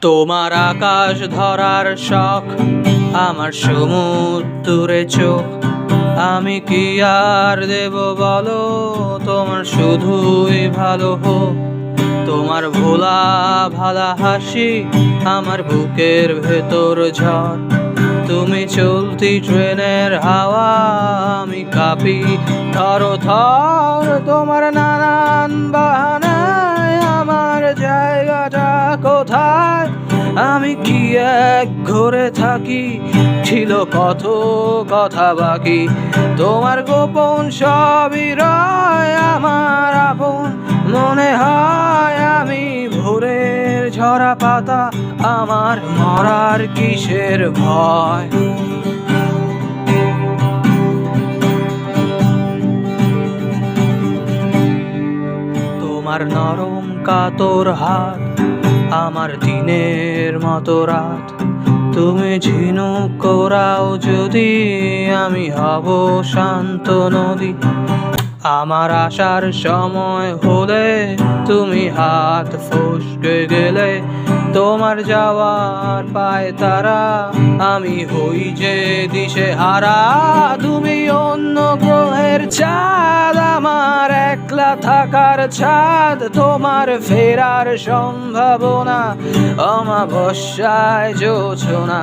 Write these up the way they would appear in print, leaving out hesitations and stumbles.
তোমার আকাশ ধরার শখ, আমার সমুদ্রে চোখ। আমি কি আর দেব বলো, তোমার শুধুই ভালো হোক। তোমার ভোলা ভালা হাসি আমার বুকের ভেতর ঝড়। তুমি চলতি ট্রেনের হাওয়া, আমি কাঁপি থর থর। তোমার নানান বাহানায় আমার জায়গাটা কোথায়? আমি কি এক ঘরে থাকি, ছিল কত কথা বাকি। তোমার গোপন সবই রয় আমার আপন মনে হয়। আমি ভোরের ঝরা পাতা, আমার মরার কিসের ভয়? তোমার নরম কাতর হাত আমার দিনের মতো রাত। তুমি ঝিনুক কোরাও যদি, আমি হব শান্ত নদী। আমার আসার সময় হলে তুমি হাত ফসকে গেলে। তোমার যাওয়ার পায় তারা, আমি হই যে দিশে হারা। তুমি অন্য গ্রহের চাঁদ, আমার একলা থাকার ছাদ। তোমার ফেরার সম্ভাবনা অমাবস্যায় জোছনা।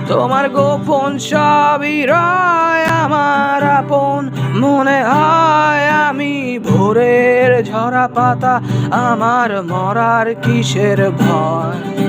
তোমার গোপন সবই রয় আমার আপন মনে হয়। আমি ভোরের ঝরা পাতা, আমার মরার কিসের ভয়?